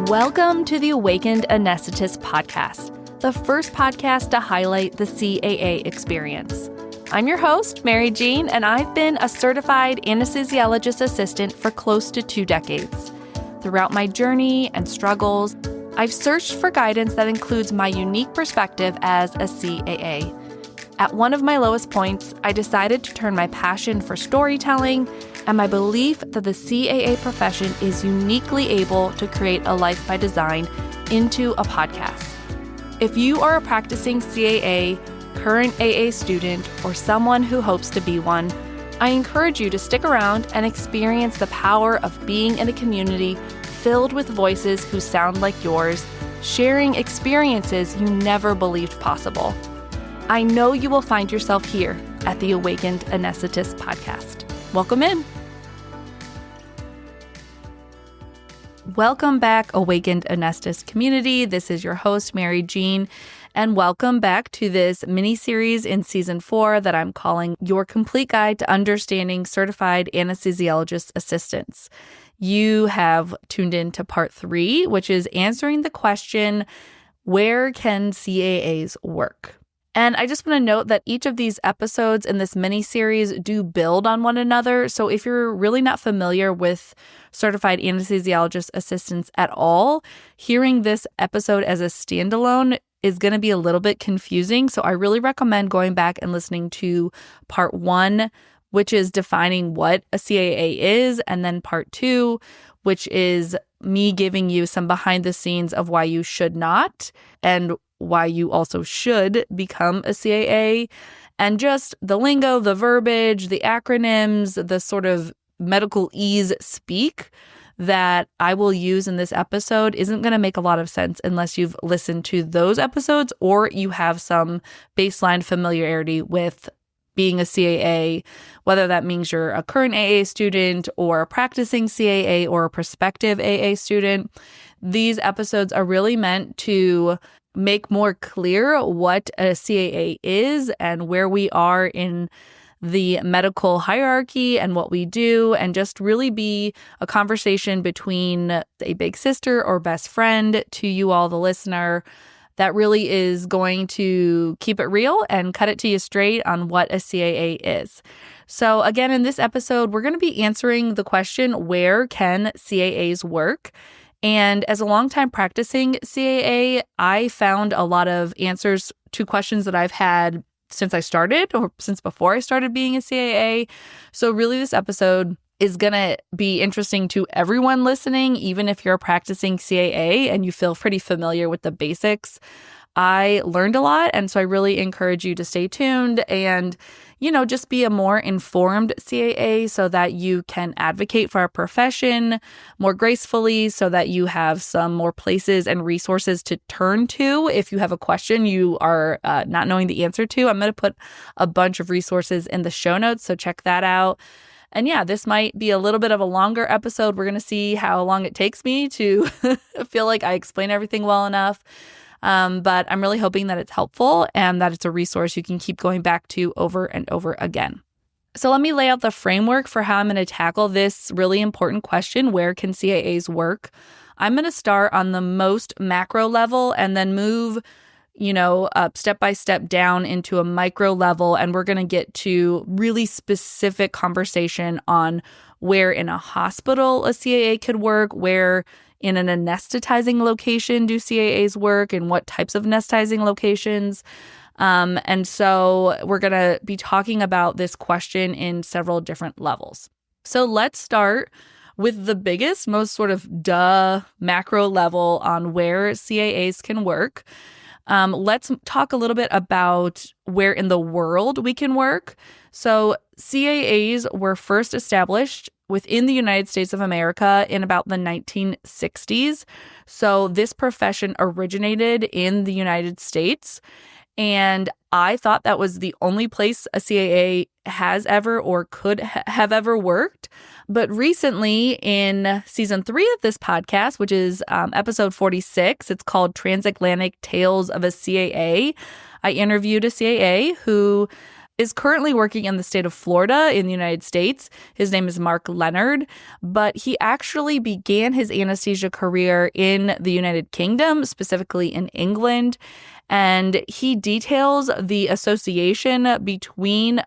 Welcome to the Awakened Anesthetist podcast, the first podcast to highlight the CAA experience. I'm your host, Mary Jean, and I've been a certified anesthesiologist assistant for close to 2 decades. Throughout my journey and struggles, I've searched for guidance that includes my unique perspective as a CAA. At one of my lowest points, I decided to turn my passion for storytelling and my belief that the CAA profession is uniquely able to create a life by design into a podcast. If you are a practicing CAA, current AA student, or someone who hopes to be one, I encourage you to stick around and experience the power of being in a community filled with voices who sound like yours, sharing experiences you never believed possible. I know you will find yourself here at the Awakened Anesthetist podcast. Welcome in. Welcome back, Awakened Anesthetist community. This is your host, Mary Jean, and welcome back to this mini-series in Season 4 that I'm calling Your Complete Guide to Understanding Certified Anesthesiologist Assistants. You have tuned in to Part 3, which is answering the question, where can CAAs work? And I just want to note that each of these episodes in this mini-series do build on one another. So if you're really not familiar with certified anesthesiologist assistants at all, hearing this episode as a standalone is going to be a little bit confusing. So I really recommend going back and listening to Part 1, which is defining what a CAA is, and then Part 2, which is me giving you some behind the scenes of why you should not and why you also should become a CAA, and just the lingo, the verbiage, the acronyms, the sort of medical ease speak that I will use in this episode isn't going to make a lot of sense unless you've listened to those episodes or you have some baseline familiarity with being a CAA, whether that means you're a current AA student or a practicing CAA or a prospective AA student. These episodes are really meant to make more clear what a CAA is and where we are in the medical hierarchy and what we do, and just really be a conversation between a big sister or best friend to you all, the listener, that really is going to keep it real and cut it to you straight on what a CAA is. So again, in this episode, we're going to be answering the question, where can CAAs work? And as a longtime practicing CAA, I found a lot of answers to questions that I've had since I started or since before I started being a CAA. So really this episode is going to be interesting to everyone listening, even if you're a practicing CAA and you feel pretty familiar with the basics. I learned a lot, and so I really encourage you to stay tuned and, just be a more informed CAA so that you can advocate for our profession more gracefully, so that you have some more places and resources to turn to if you have a question you are not knowing the answer to. I'm going to put a bunch of resources in the show notes, so check that out. And yeah, this might be a little bit of a longer episode. We're going to see how long it takes me to feel like I explain everything well enough. But I'm really hoping that it's helpful and that it's a resource you can keep going back to over and over again. So let me lay out the framework for how I'm going to tackle this really important question, where can CAAs work? I'm going to start on the most macro level and then move up step by step down into a micro level. And we're going to get to really specific conversation on where in a hospital a CAA could work, where in an anesthetizing location do CAAs work, and what types of anesthetizing locations. And so we're going to be talking about this question in several different levels. So let's start with the biggest, most sort of macro level on where CAAs can work. Let's talk a little bit about where in the world we can work. So CAAs were first established within the United States of America in about the 1960s. So this profession originated in the United States. And I thought that was the only place a CAA has ever or could have ever worked. But recently in Season 3 of this podcast, which is episode 46, it's called Transatlantic Tales of a CAA. I interviewed a CAA who is currently working in the state of Florida in the United States. His name is Mark Leonard, but he actually began his anesthesia career in the United Kingdom, specifically in England. And he details the association between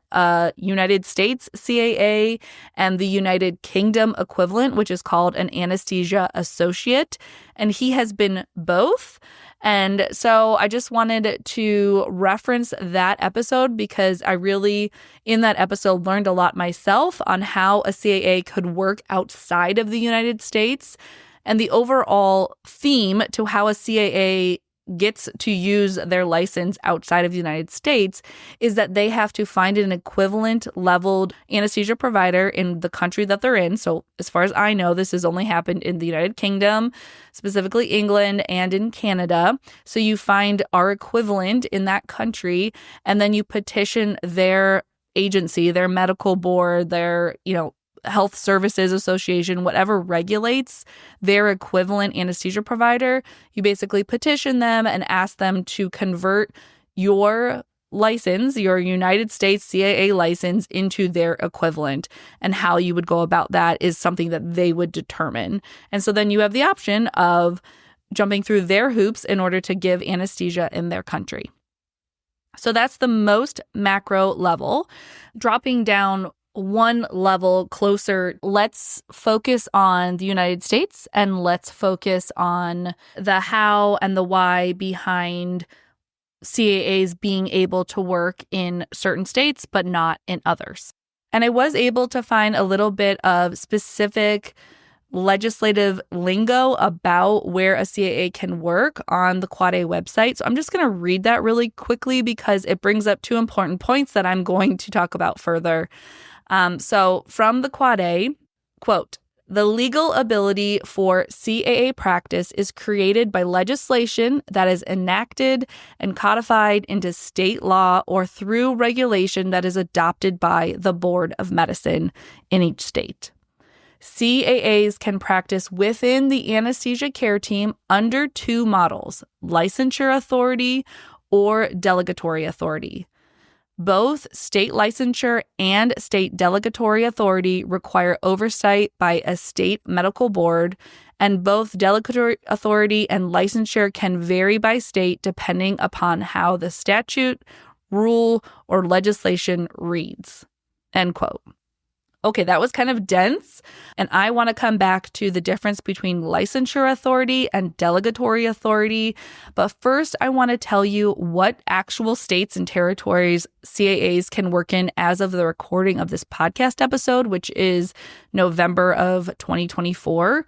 United States CAA and the United Kingdom equivalent, which is called an anesthesia associate. And he has been both. And so I just wanted to reference that episode because I really, in that episode, learned a lot myself on how a CAA could work outside of the United States. And the overall theme to how a CAA gets to use their license outside of the United States is that they have to find an equivalent leveled anesthesia provider in the country that they're in. So as far as I know, this has only happened in the United Kingdom, specifically England and in Canada. So you find our equivalent in that country, and then you petition their agency, their medical board, their, Health Services Association, whatever regulates their equivalent anesthesia provider. You basically petition them and ask them to convert your license, your United States CAA license, into their equivalent. And how you would go about that is something that they would determine. And so then you have the option of jumping through their hoops in order to give anesthesia in their country. So that's the most macro level. Dropping down one level closer, let's focus on the United States and let's focus on the how and the why behind CAAs being able to work in certain states but not in others. And I was able to find a little bit of specific legislative lingo about where a CAA can work on the Quad A website. So I'm just going to read that really quickly because it brings up two important points that I'm going to talk about further. So from the Quad A, quote, "The legal ability for CAA practice is created by legislation that is enacted and codified into state law or through regulation that is adopted by the Board of Medicine in each state. CAAs can practice within the anesthesia care team under two models, licensure authority or delegatory authority. Both state licensure and state delegatory authority require oversight by a state medical board, and both delegatory authority and licensure can vary by state depending upon how the statute, rule, or legislation reads." End quote. Okay, that was kind of dense, and I want to come back to the difference between licensure authority and delegatory authority. But first, I want to tell you what actual states and territories CAAs can work in as of the recording of this podcast episode, which is November of 2024.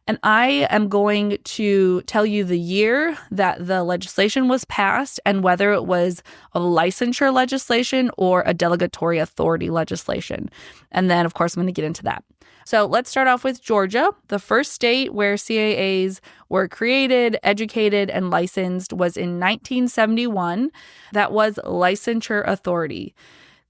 And I am going to tell you the year that the legislation was passed and whether it was a licensure legislation or a delegatory authority legislation. And then, of course, I'm going to get into that. So let's start off with Georgia. The first state where CAAs were created, educated, and licensed was in 1971. That was licensure authority.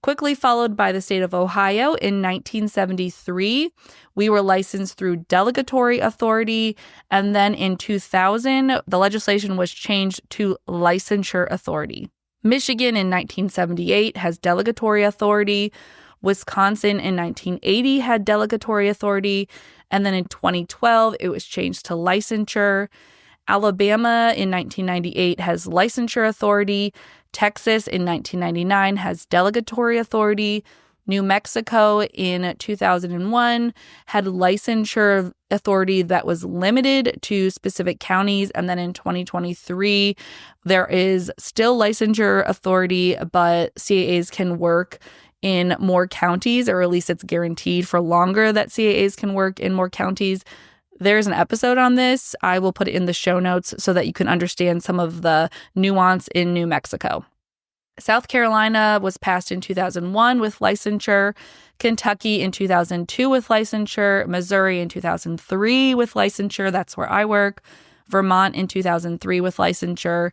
Quickly followed by the state of Ohio in 1973. We were licensed through delegatory authority. And then in 2000, the legislation was changed to licensure authority. Michigan in 1978 has delegatory authority. Wisconsin in 1980 had delegatory authority. And then in 2012, it was changed to licensure. Alabama in 1998 has licensure authority. Texas in 1999 has delegatory authority. New Mexico in 2001 had licensure authority that was limited to specific counties. And then in 2023, there is still licensure authority, but CAAs can work in more counties, or at least it's guaranteed for longer that CAAs can work in more counties. There's an episode on this. I will put it in the show notes so that you can understand some of the nuance in New Mexico. South Carolina was passed in 2001 with licensure, Kentucky in 2002 with licensure, Missouri in 2003 with licensure, that's where I work, Vermont in 2003 with licensure,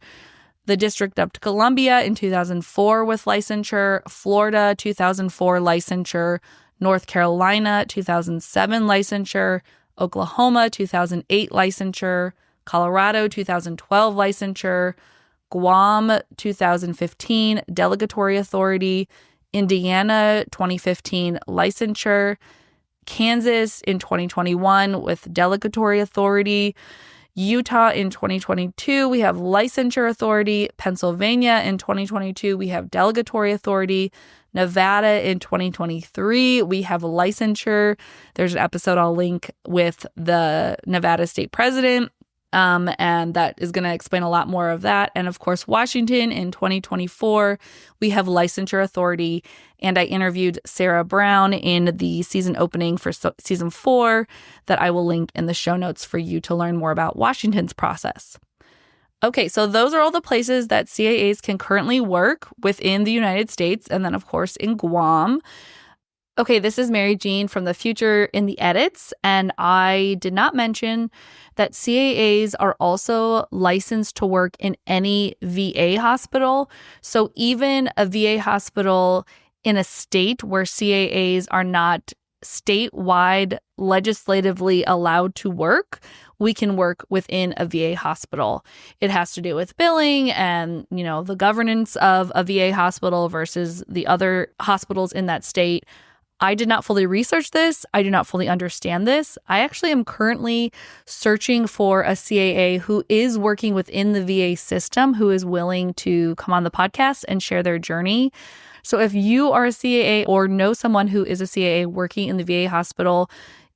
the District of Columbia in 2004 with licensure, Florida 2004 licensure, North Carolina 2007 licensure, Oklahoma 2008 licensure, Colorado 2012 licensure, Guam 2015 delegatory authority, Indiana, 2015, licensure. Kansas in 2021 with delegatory authority. Utah in 2022, we have licensure authority. Pennsylvania in 2022, we have delegatory authority. Nevada in 2023, we have licensure. There's an episode I'll link with the Nevada state president, and that is going to explain a lot more of that. And of course, Washington in 2024, we have licensure authority. And I interviewed Sarah Brown in the season opening for season 4 that I will link in the show notes for you to learn more about Washington's process. Okay, so those are all the places that CAAs can currently work within the United States, and then of course in Guam. Okay, this is Mary Jean from the future in the edits, and I did not mention that CAAs are also licensed to work in any VA hospital. So even a VA hospital in a state where CAAs are not statewide legislatively allowed to work, we can work within a VA hospital. It has to do with billing and, the governance of a VA hospital versus the other hospitals in that state. I did not fully research this. I do not fully understand this. I actually am currently searching for a CAA who is working within the VA system, who is willing to come on the podcast and share their journey. So if you are a CAA or know someone who is a CAA working in the VA hospital,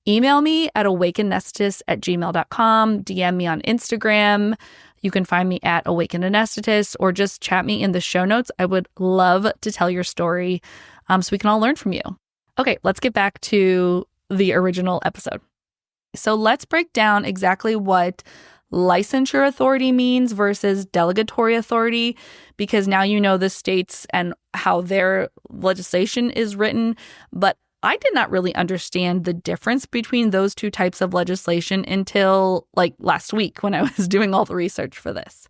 email me at awakenanesthetist@gmail.com, DM me on Instagram. You can find me at Awakened Anesthetist, or just chat me in the show notes. I would love to tell your story so we can all learn from you. Okay, let's get back to the original episode. So let's break down exactly what licensure authority means versus delegatory authority, because now you know the states and how their legislation is written. But I did not really understand the difference between those two types of legislation until last week when I was doing all the research for this.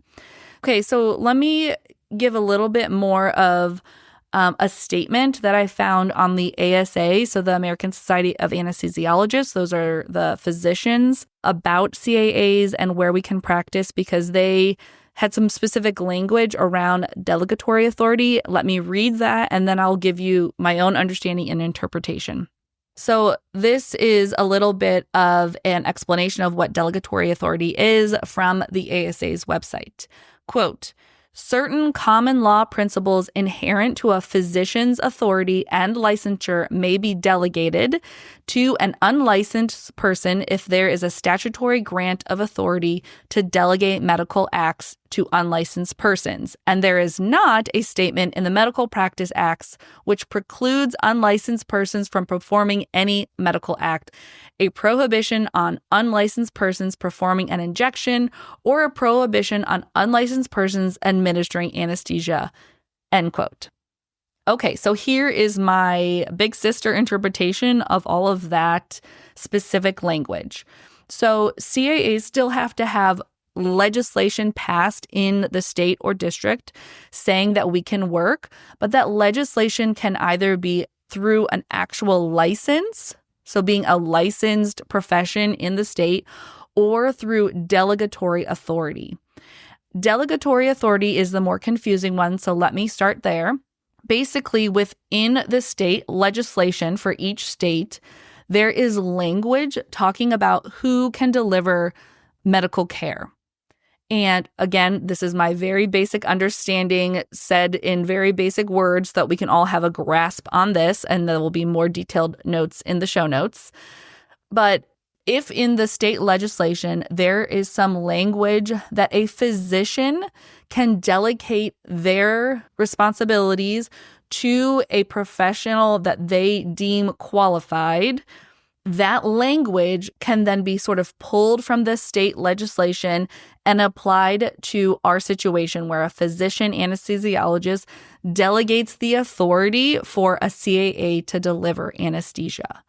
Okay, so let me give a little bit more of a statement that I found on the ASA, so the American Society of Anesthesiologists. Those are the physicians, about CAAs and where we can practice, because they had some specific language around delegatory authority. Let me read that, and then I'll give you my own understanding and interpretation. So this is a little bit of an explanation of what delegatory authority is from the ASA's website. Quote, certain common law principles inherent to a physician's authority and licensure may be delegated to an unlicensed person if there is a statutory grant of authority to delegate medical acts to unlicensed persons, and there is not a statement in the Medical Practice Acts which precludes unlicensed persons from performing any medical act, a prohibition on unlicensed persons performing an injection, or a prohibition on unlicensed persons administering anesthesia, end quote. Okay, so here is my big sister interpretation of all of that specific language. So CAAs still have to have legislation passed in the state or district saying that we can work, but that legislation can either be through an actual license, so being a licensed profession in the state, or through delegatory authority. Delegatory authority is the more confusing one, so let me start there. Basically, within the state legislation for each state, there is language talking about who can deliver medical care. And again, this is my very basic understanding said in very basic words so that we can all have a grasp on this, and there will be more detailed notes in the show notes. But if in the state legislation there is some language that a physician can delegate their responsibilities to a professional that they deem qualified, that language can then be sort of pulled from the state legislation and applied to our situation where a physician anesthesiologist delegates the authority for a CAA to deliver anesthesia.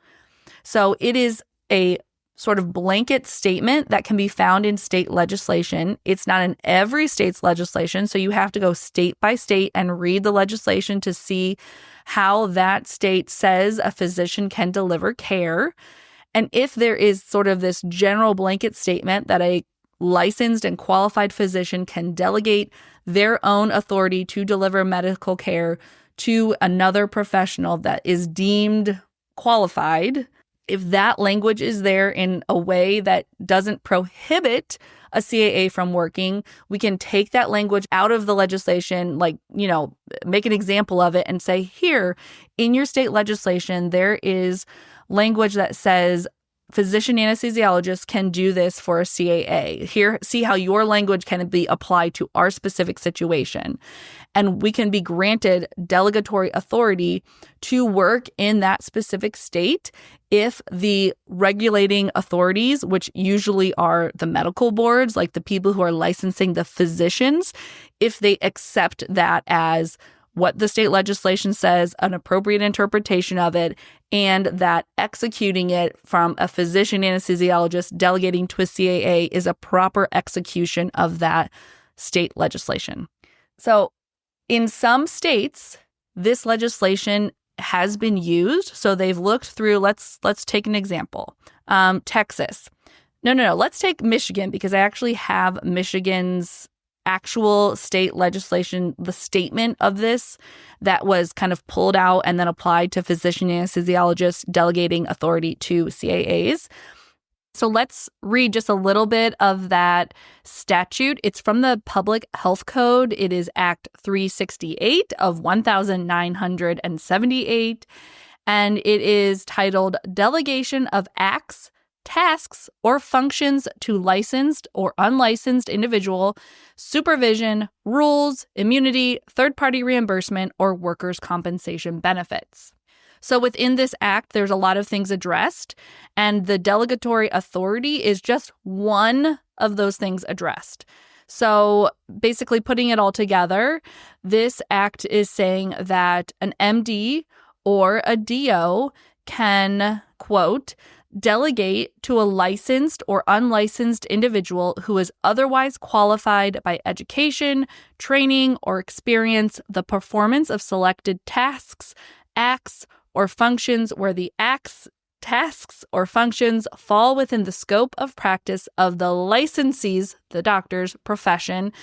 So it is a sort of blanket statement that can be found in state legislation. It's not in every state's legislation, so you have to go state by state and read the legislation to see how that state says a physician can deliver care. And if there is sort of this general blanket statement that a licensed and qualified physician can delegate their own authority to deliver medical care to another professional that is deemed qualified, if that language is there in a way that doesn't prohibit a CAA from working, we can take that language out of the legislation, make an example of it and say, here, in your state legislation, there is language that says physician anesthesiologists can do this for a CAA. Here, see how your language can be applied to our specific situation. And we can be granted delegatory authority to work in that specific state if the regulating authorities, which usually are the medical boards, like the people who are licensing the physicians, if they accept that as what the state legislation says, an appropriate interpretation of it, and that executing it from a physician anesthesiologist delegating to a CAA is a proper execution of that state legislation. So in some states, this legislation has been used. So they've looked through, let's take an example. Texas. No. Let's take Michigan, because I actually have Michigan's actual state legislation, the statement of this that was kind of pulled out and then applied to physician anesthesiologists delegating authority to CAAs. So let's read just a little bit of that statute. It's from the Public Health Code. It is Act 368 of 1978, and it is titled Delegation of Acts, Tasks, or Functions to Licensed or Unlicensed Individual, Supervision, Rules, Immunity, Third-Party Reimbursement, or Workers' Compensation Benefits. So within this act, there's a lot of things addressed, and the delegatory authority is just one of those things addressed. So basically putting it all together, this act is saying that an MD or a DO can, quote, delegate to a licensed or unlicensed individual who is otherwise qualified by education, training, or experience the performance of selected tasks, acts, or functions where the acts, tasks, or functions fall within the scope of practice of the licensee's, the doctor's, profession,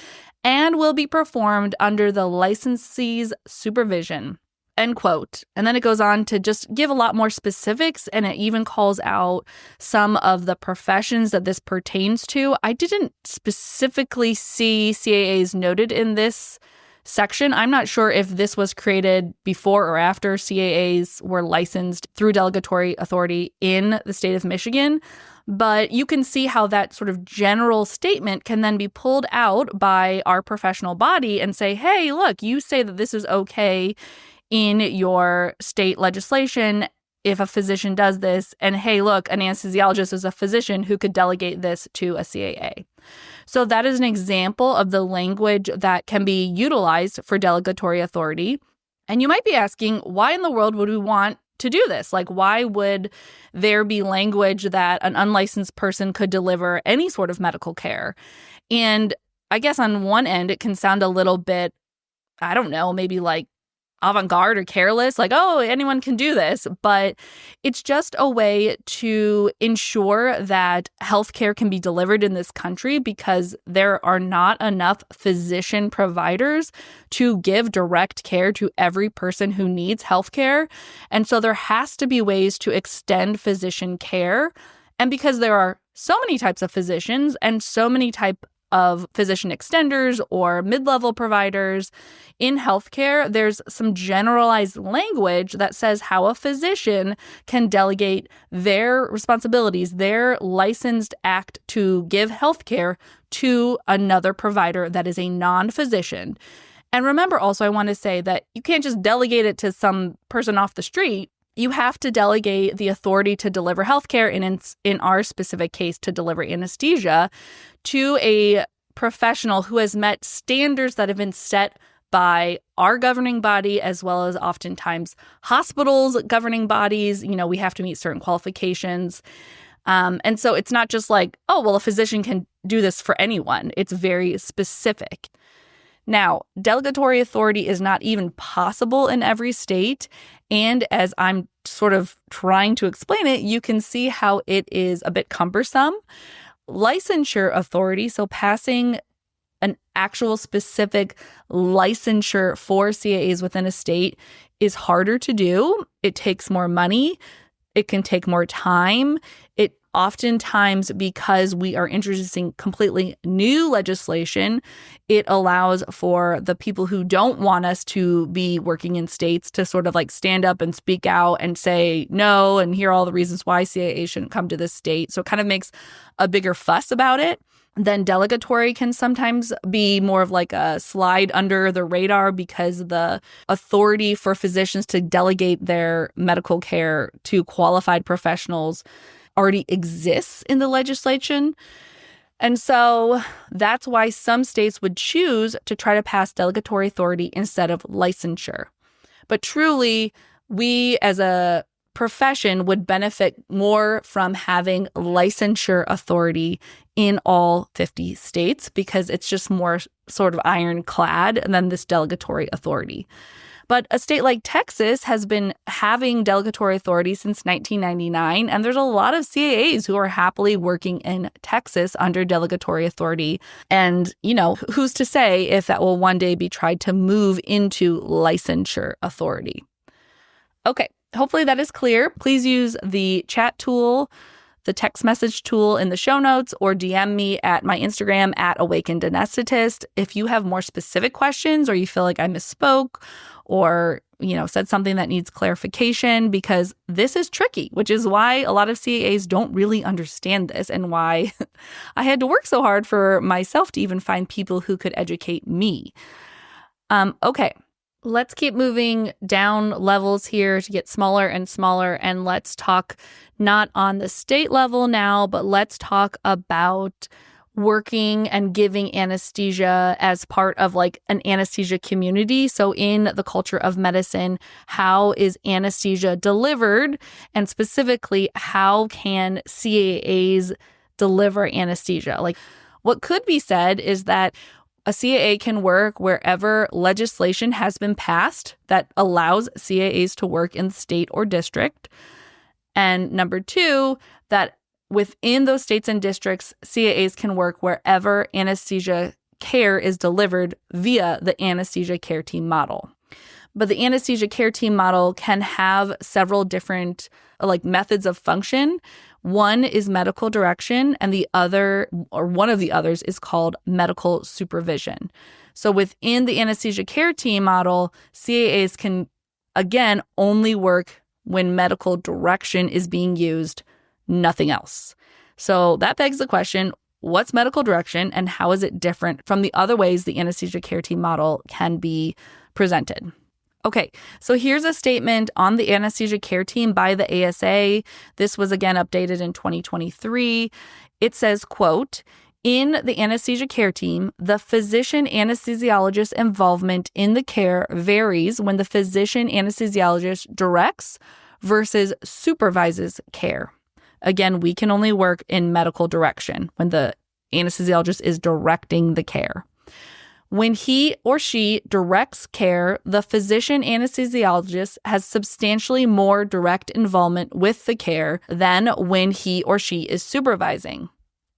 and will be performed under the licensee's supervision. End quote. And then it goes on to just give a lot more specifics, and it even calls out some of the professions that this pertains to. I didn't specifically see CAAs noted in this section. I'm not sure if this was created before or after CAAs were licensed through delegatory authority in the state of Michigan, but you can see how that sort of general statement can then be pulled out by our professional body and say, hey, look, you say that this is okay in your state legislation if a physician does this, and hey, look, an anesthesiologist is a physician who could delegate this to a CAA. So that is an example of the language that can be utilized for delegatory authority. And you might be asking, why in the world would we want to do this? Like, why would there be language that an unlicensed person could deliver any sort of medical care? And I guess on one end, it can sound a little bit, I don't know, maybe like avant-garde or careless, like, oh, anyone can do this. But it's just a way to ensure that healthcare can be delivered in this country, because there are not enough physician providers to give direct care to every person who needs healthcare. And so there has to be ways to extend physician care. And because there are so many types of physicians and so many types of physician extenders or mid-level providers in healthcare, there's some generalized language that says how a physician can delegate their responsibilities, their licensed act to give healthcare to another provider that is a non-physician. And remember also, I want to say that you can't just delegate it to some person off the street. You have to delegate the authority to deliver healthcare, and in our specific case, to deliver anesthesia, to a professional who has met standards that have been set by our governing body, as well as oftentimes hospitals' governing bodies. You know, we have to meet certain qualifications. And so it's not just like, oh, well, a physician can do this for anyone. It's very specific. Now, delegatory authority is not even possible in every state. And as I'm sort of trying to explain it, you can see how it is a bit cumbersome. Licensure authority, so passing an actual specific licensure for CAAs within a state is harder to do. It takes more money. It can take more time. It oftentimes, because we are introducing completely new legislation, it allows for the people who don't want us to be working in states to sort of like stand up and speak out and say no, and here are all the reasons why CAA shouldn't come to this state. So it kind of makes a bigger fuss about it. Then delegatory can sometimes be more of like a slide under the radar because the authority for physicians to delegate their medical care to qualified professionals already exists in the legislation. And so that's why some states would choose to try to pass delegatory authority instead of licensure. But truly, we as a profession would benefit more from having licensure authority in all 50 states because it's just more sort of ironclad than this delegatory authority. But a state like Texas has been having delegatory authority since 1999, and there's a lot of CAAs who are happily working in Texas under delegatory authority. And, who's to say if that will one day be tried to move into licensure authority? Okay, hopefully that is clear. Please use the chat tool, the text message tool in the show notes, or DM me at my Instagram at Awakened Anesthetist if you have more specific questions or you feel like I misspoke or, said something that needs clarification, because this is tricky, which is why a lot of CAAs don't really understand this and why I had to work so hard for myself to even find people who could educate me. Okay. Let's keep moving down levels here to get smaller and smaller, and let's talk not on the state level now, but let's talk about working and giving anesthesia as part of like an anesthesia community. So in the culture of medicine, how is anesthesia delivered? And specifically, how can CAAs deliver anesthesia? Like, what could be said is that a CAA can work wherever legislation has been passed that allows CAAs to work in the state or district. And number two, that within those states and districts, CAAs can work wherever anesthesia care is delivered via the anesthesia care team model. But the anesthesia care team model can have several different methods of function. One is medical direction, and the other, or one of the others, is called medical supervision. So within the anesthesia care team model, CAAs can, again, only work when medical direction is being used, nothing else. So that begs the question, what's medical direction and how is it different from the other ways the anesthesia care team model can be presented? Okay, so here's a statement on the anesthesia care team by the ASA. This was again updated in 2023. It says, quote, "In the anesthesia care team, the physician anesthesiologist involvement in the care varies when the physician anesthesiologist directs versus supervises care. Again, we can only work in medical direction when the anesthesiologist is directing the care. When he or she directs care, the physician anesthesiologist has substantially more direct involvement with the care than when he or she is supervising.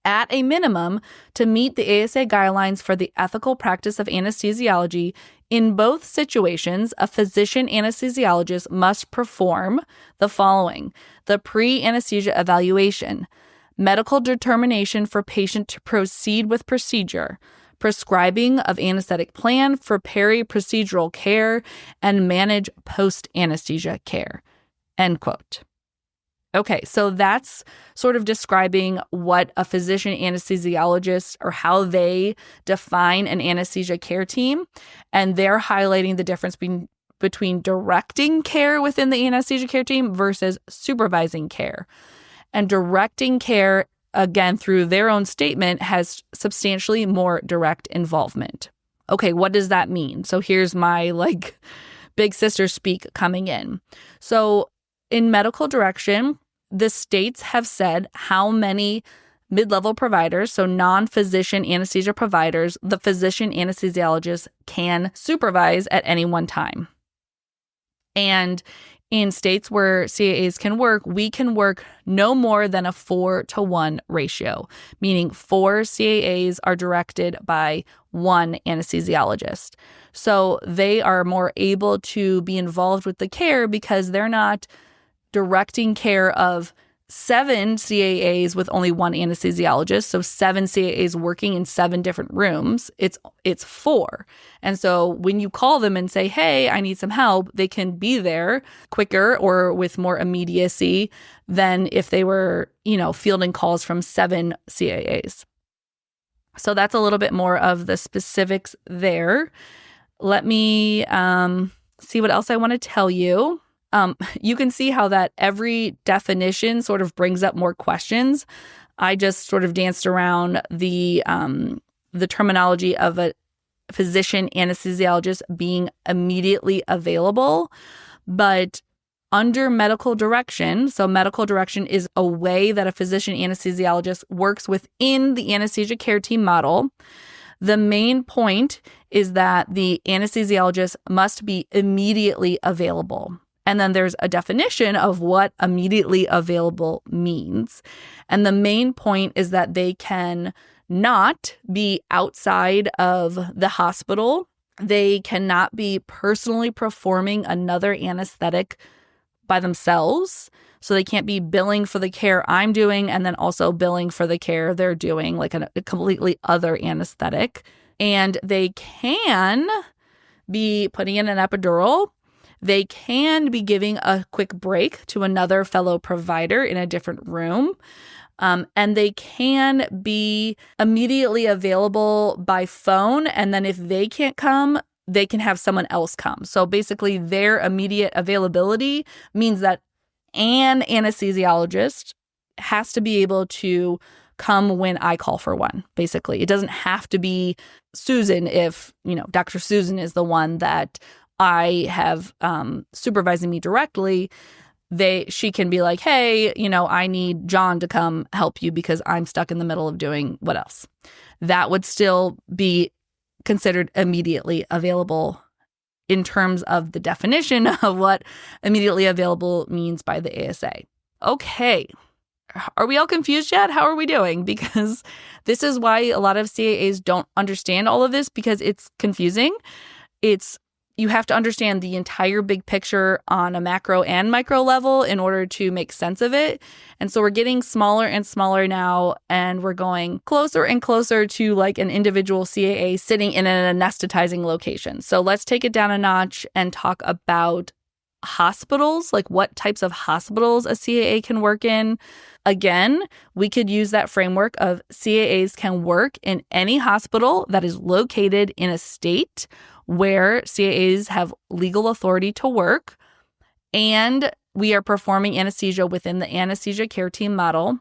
At a minimum, to meet the ASA guidelines for the ethical practice of anesthesiology, in both situations, a physician anesthesiologist must perform the following: the pre-anesthesia evaluation, medical determination for patient to proceed with procedure, prescribing of anesthetic plan for peri-procedural care, and manage post-anesthesia care." End quote. Okay, so that's sort of describing what a physician anesthesiologist or how they define an anesthesia care team. And they're highlighting the difference between directing care within the anesthesia care team versus supervising care. And directing care, again, through their own statement, has substantially more direct involvement. Okay, what does that mean? So here's my big sister speak coming in. So in medical direction, the states have said how many mid-level providers, so non-physician anesthesia providers, the physician anesthesiologist can supervise at any one time. And In states where CAAs can work, we can work no more than a 4-to-1 ratio, meaning 4 CAAs are directed by 1 anesthesiologist. So they are more able to be involved with the care because they're not directing care of 7 CAAs with only 1 anesthesiologist, so 7 CAAs working in 7 different rooms. It's 4. And so when you call them and say, hey, I need some help, they can be there quicker or with more immediacy than if they were, fielding calls from 7 CAAs. So that's a little bit more of the specifics there. Let me see what else I want to tell you. You can see how that every definition sort of brings up more questions. I just sort of danced around the terminology of a physician anesthesiologist being immediately available, but under medical direction. So medical direction is a way that a physician anesthesiologist works within the anesthesia care team model. The main point is that the anesthesiologist must be immediately available. And then there's a definition of what immediately available means. And the main point is that they can not be outside of the hospital. They cannot be personally performing another anesthetic by themselves. So they can't be billing for the care I'm doing and then also billing for the care they're doing, like a completely other anesthetic. And they can be putting in an epidural. They can be giving a quick break to another fellow provider in a different room. And they can be immediately available by phone. And then if they can't come, they can have someone else come. So basically their immediate availability means that an anesthesiologist has to be able to come when I call for one, basically. It doesn't have to be Susan if, Dr. Susan is the one that I have supervising me directly. She can be like, hey, I need John to come help you because I'm stuck in the middle of doing what else. That would still be considered immediately available in terms of the definition of what immediately available means by the ASA. Okay. Are we all confused yet? How are we doing? Because this is why a lot of CAAs don't understand all of this, because it's confusing. You have to understand the entire big picture on a macro and micro level in order to make sense of it. And so we're getting smaller and smaller now, and we're going closer and closer to like an individual CAA sitting in an anesthetizing location. So let's take it down a notch and talk about hospitals, like what types of hospitals a CAA can work in. Again, we could use that framework of CAAs can work in any hospital that is located in a state where CAAs have legal authority to work, and we are performing anesthesia within the anesthesia care team model,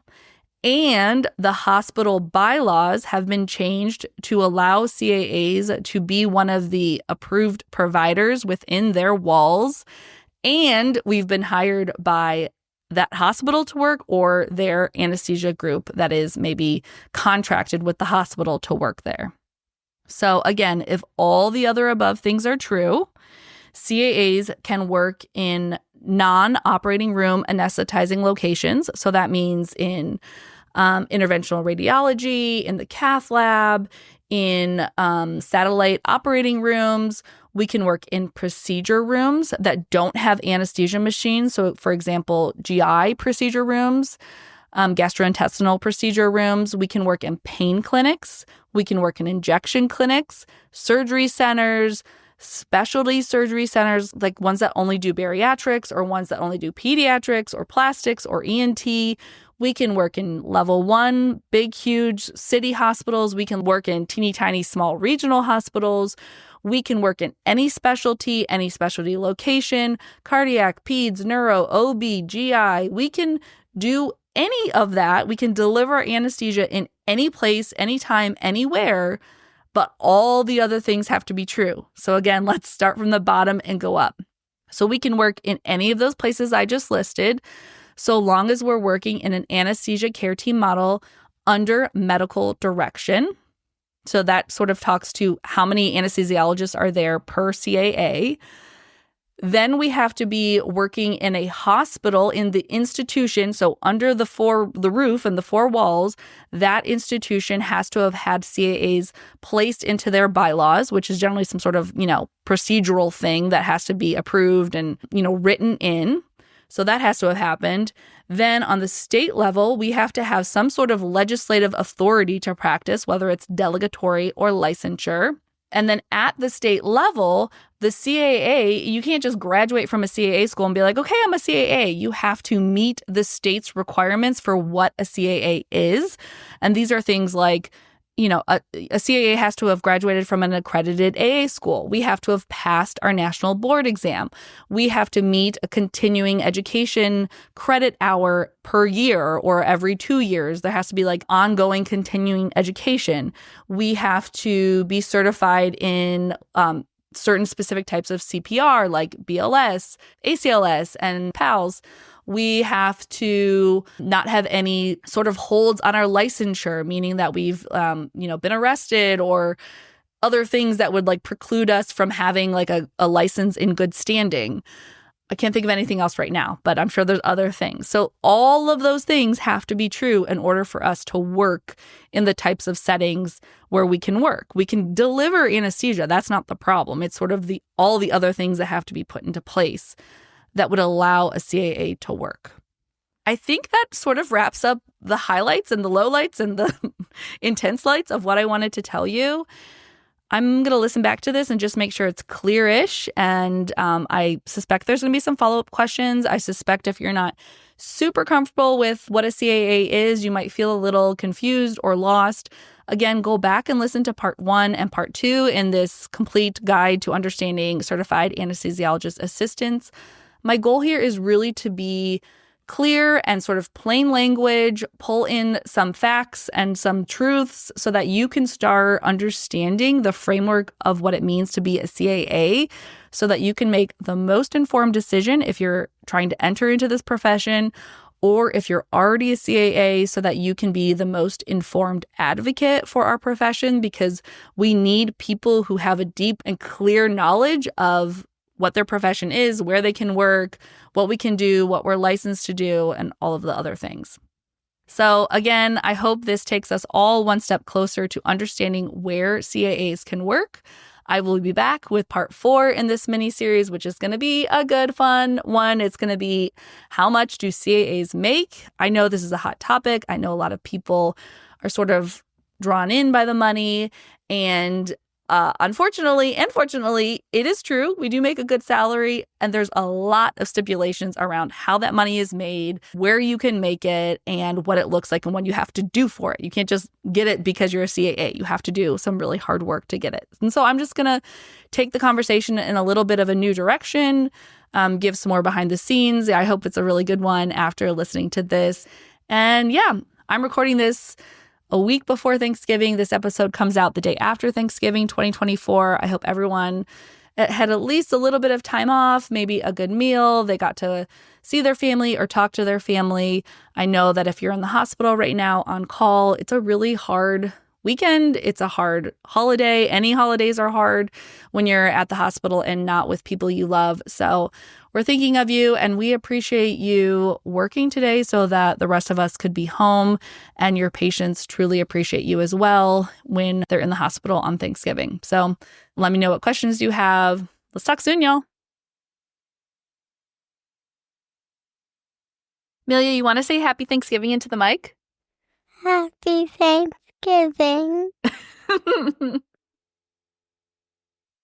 and the hospital bylaws have been changed to allow CAAs to be one of the approved providers within their walls, and we've been hired by that hospital to work or their anesthesia group that is maybe contracted with the hospital to work there. So again, if all the other above things are true, CAAs can work in non-operating room anesthetizing locations. So that means in interventional radiology, in the cath lab, in satellite operating rooms. We can work in procedure rooms that don't have anesthesia machines. So for example, GI procedure rooms, gastrointestinal procedure rooms. We can work in pain clinics. We can work in injection clinics, surgery centers, specialty surgery centers, like ones that only do bariatrics or ones that only do pediatrics or plastics or ENT. We can work in level 1, big, huge city hospitals. We can work in teeny tiny small regional hospitals. We can work in any specialty location, cardiac, peds, neuro, OB, GI. We can do any of that. We can deliver anesthesia in any place, anytime, anywhere, but all the other things have to be true. So again, let's start from the bottom and go up. So we can work in any of those places I just listed, so long as we're working in an anesthesia care team model under medical direction. So that sort of talks to how many anesthesiologists are there per CAA. Then we have to be working in a hospital in the institution. So under the roof and the four walls, that institution has to have had CAAs placed into their bylaws, which is generally some sort of, procedural thing that has to be approved and, written in. So that has to have happened. Then on the state level, we have to have some sort of legislative authority to practice, whether it's delegatory or licensure. And then at the state level, the CAA, you can't just graduate from a CAA school and be like, okay, I'm a CAA. You have to meet the state's requirements for what a CAA is. And these are things like, a CAA has to have graduated from an accredited AA school. We have to have passed our national board exam. We have to meet a continuing education credit hour per year or every 2 years. There has to be ongoing continuing education. We have to be certified in certain specific types of CPR like BLS, ACLS, and PALS. We have to not have any sort of holds on our licensure, meaning that we've, been arrested or other things that would preclude us from having a license in good standing. I can't think of anything else right now, but I'm sure there's other things. So all of those things have to be true in order for us to work in the types of settings where we can work. We can deliver anesthesia. That's not the problem. It's sort of all the other things that have to be put into place that would allow a CAA to work. I think that sort of wraps up the highlights and the lowlights and the intense lights of what I wanted to tell you. I'm going to listen back to this and just make sure it's clear-ish. And I suspect there's going to be some follow-up questions. I suspect if you're not super comfortable with what a CAA is, you might feel a little confused or lost. Again, go back and listen to part 1 and part 2 in this complete guide to understanding certified anesthesiologist assistants. My goal here is really to be clear and sort of plain language, pull in some facts and some truths so that you can start understanding the framework of what it means to be a CAA so that you can make the most informed decision if you're trying to enter into this profession or if you're already a CAA so that you can be the most informed advocate for our profession because we need people who have a deep and clear knowledge of what their profession is, where they can work, what we can do, what we're licensed to do, and all of the other things. So again, I hope this takes us all one step closer to understanding where CAAs can work. I will be back with part 4 in this mini-series, which is going to be a good, fun one. It's going to be how much do CAAs make? I know this is a hot topic. I know a lot of people are sort of drawn in by the money, and unfortunately and fortunately, it is true. We do make a good salary, and there's a lot of stipulations around how that money is made, where you can make it, and what it looks like and what you have to do for it. You can't just get it because you're a CAA. You have to do some really hard work to get it. And so I'm just going to take the conversation in a little bit of a new direction, give some more behind the scenes. I hope it's a really good one after listening to this. And yeah, I'm recording this a week before Thanksgiving. This episode comes out the day after Thanksgiving 2024. I hope everyone had at least a little bit of time off, maybe a good meal. They got to see their family or talk to their family. I know that if you're in the hospital right now on call, it's a really hard weekend. It's a hard holiday. Any holidays are hard when you're at the hospital and not with people you love. So we're thinking of you, and we appreciate you working today so that the rest of us could be home, and your patients truly appreciate you as well when they're in the hospital on Thanksgiving. So let me know what questions you have. Let's talk soon, y'all. Amelia, you want to say happy Thanksgiving into the mic? Happy Thanksgiving.